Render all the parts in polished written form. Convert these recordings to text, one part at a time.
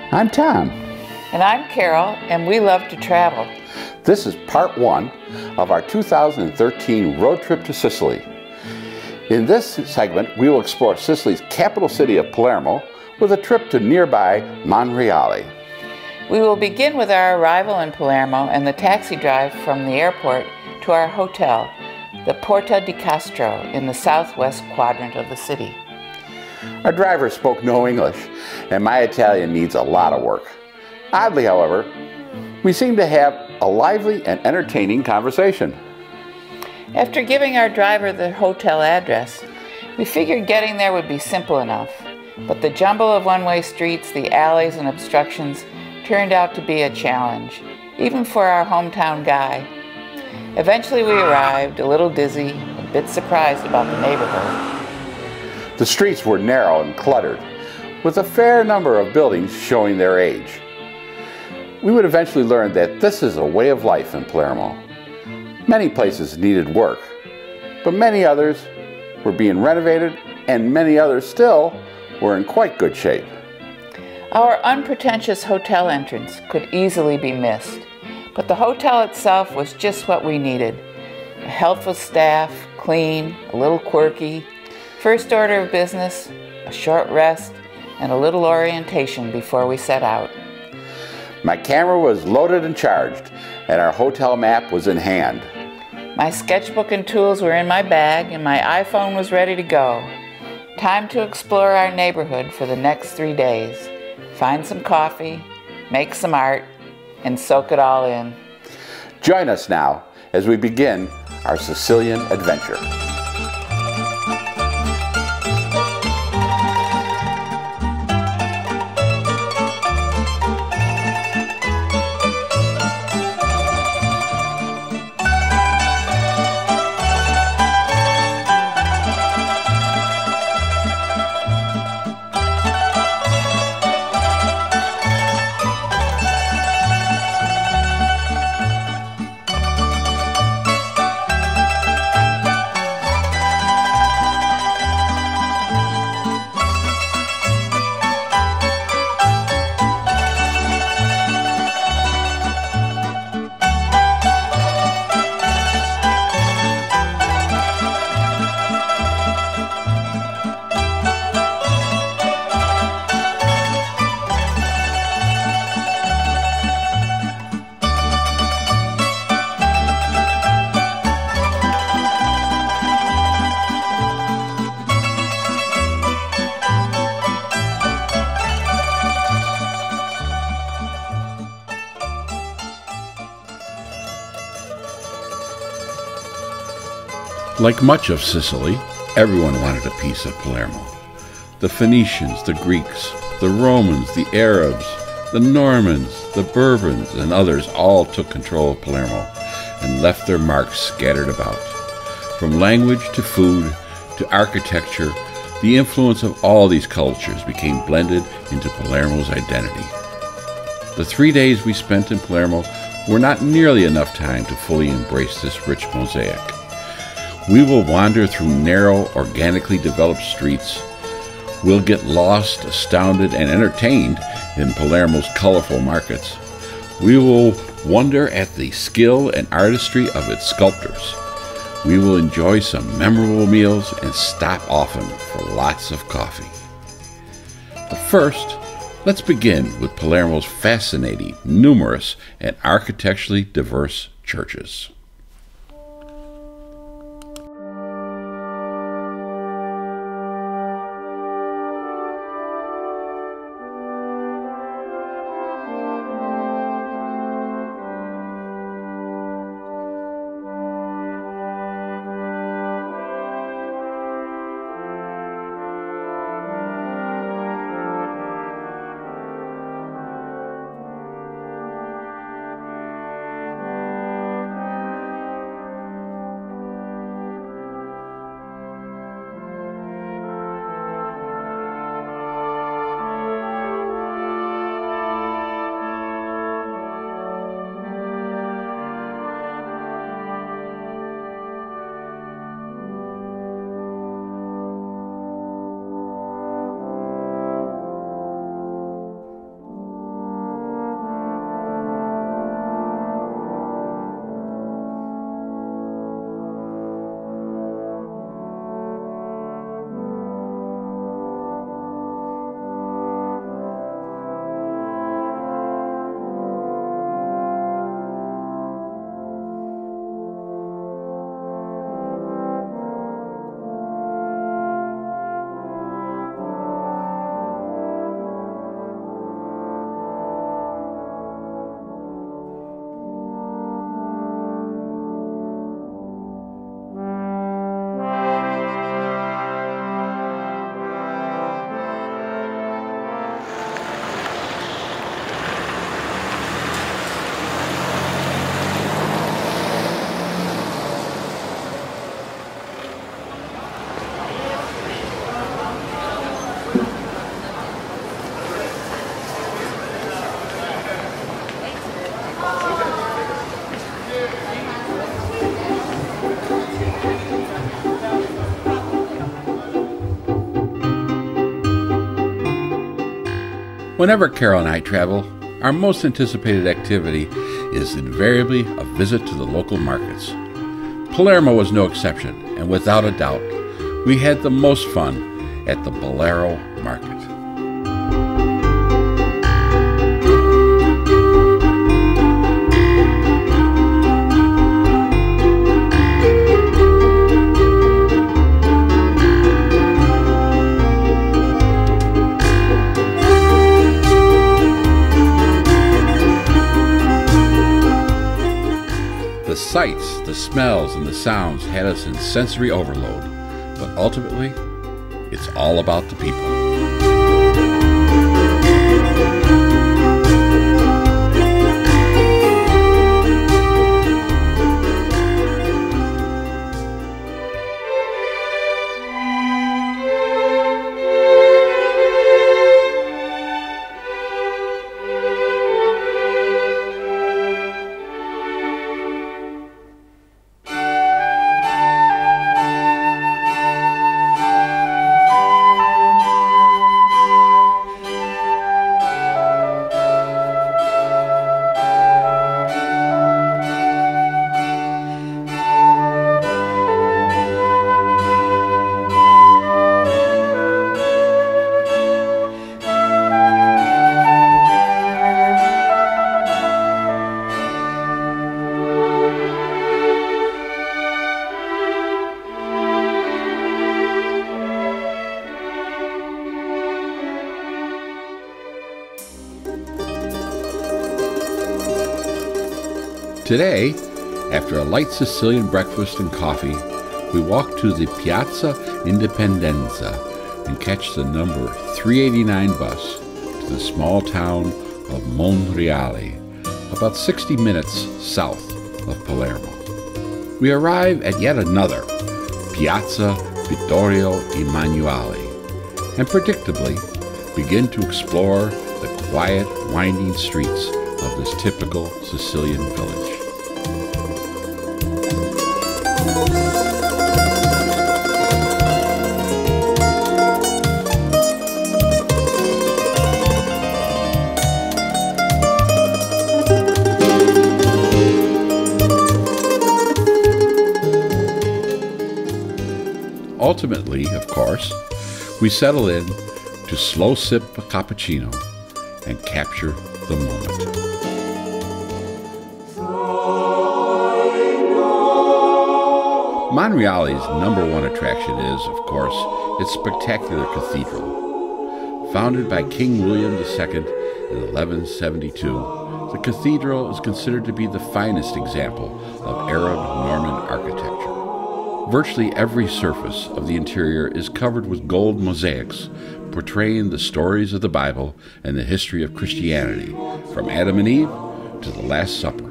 I'm Tom. And I'm Carol, and we love to travel. This is part one of our 2013 road trip to Sicily. In this segment, we will explore Sicily's capital city of Palermo with a trip to nearby Monreale. We will begin with our arrival in Palermo and the taxi drive from the airport to our hotel, the Porta di Castro, in the southwest quadrant of the city. Our driver spoke no English, and my Italian needs a lot of work. Oddly, however, we seemed to have a lively and entertaining conversation. After giving our driver the hotel address, we figured getting there would be simple enough, but the jumble of one-way streets, the alleys, and obstructions turned out to be a challenge, even for our hometown guy. Eventually we arrived, a little dizzy, a bit surprised about the neighborhood. The streets were narrow and cluttered, with a fair number of buildings showing their age. We would eventually learn that this is a way of life in Palermo. Many places needed work, but many others were being renovated, and many others still were in quite good shape. Our unpretentious hotel entrance could easily be missed, but the hotel itself was just what we needed. A helpful staff, clean, a little quirky, first order of business, a short rest, and a little orientation before we set out. My camera was loaded and charged, and our hotel map was in hand. My sketchbook and tools were in my bag, and my iPhone was ready to go. Time to explore our neighborhood for the next 3 days. Find some coffee, make some art, and soak it all in. Join us now as we begin our Sicilian adventure. Like much of Sicily, everyone wanted a piece of Palermo. The Phoenicians, the Greeks, the Romans, the Arabs, the Normans, the Bourbons, and others all took control of Palermo and left their marks scattered about. From language to food to architecture, the influence of all these cultures became blended into Palermo's identity. The 3 days we spent in Palermo were not nearly enough time to fully embrace this rich mosaic. We will wander through narrow, organically developed streets. We'll get lost, astounded, and entertained in Palermo's colorful markets. We will wonder at the skill and artistry of its sculptors. We will enjoy some memorable meals and stop often for lots of coffee. But first, let's begin with Palermo's fascinating, numerous, and architecturally diverse churches. Whenever Carol and I travel, our most anticipated activity is invariably a visit to the local markets. Palermo was no exception, and without a doubt, we had the most fun at the Palermo market. The sights, the smells, and the sounds had us in sensory overload, but ultimately, it's all about the people. Today, after a light Sicilian breakfast and coffee, we walk to the Piazza Indipendenza and catch the number 389 bus to the small town of Monreale, about 60 minutes south of Palermo. We arrive at yet another Piazza Vittorio Emanuele and predictably begin to explore the quiet, winding streets of this typical Sicilian village. Ultimately, of course, we settle in to slow sip a cappuccino and capture the moment. Monreale's #1 attraction is, of course, its spectacular cathedral. Founded by King William II in 1172, the cathedral is considered to be the finest example of Arab Norman architecture. Virtually every surface of the interior is covered with gold mosaics portraying the stories of the Bible and the history of Christianity, from Adam and Eve to the Last Supper.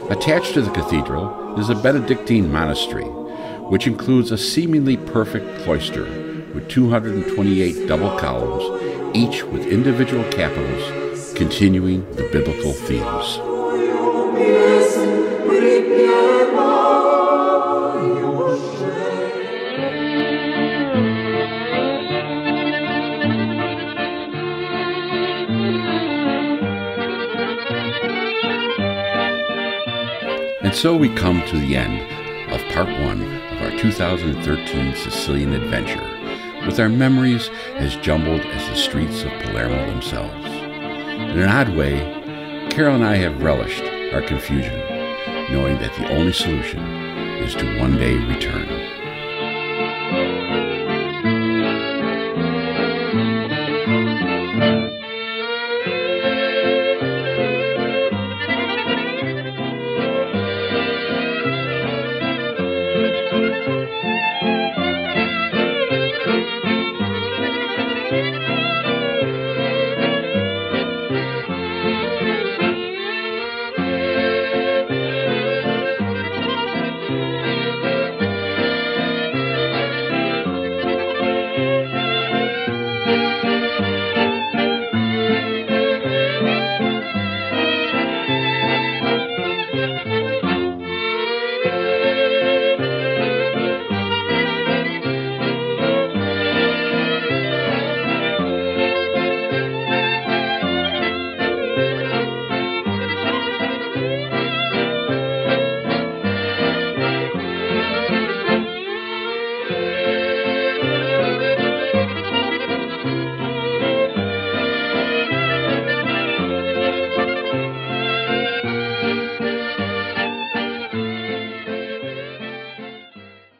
Attached to the cathedral is a Benedictine monastery, which includes a seemingly perfect cloister with 228 double columns, each with individual capitals continuing the biblical themes. And so we come to the end of part 1 of our 2013 Sicilian adventure, with our memories as jumbled as the streets of Palermo themselves. In an odd way, Carol and I have relished our confusion, knowing that the only solution is to one day return.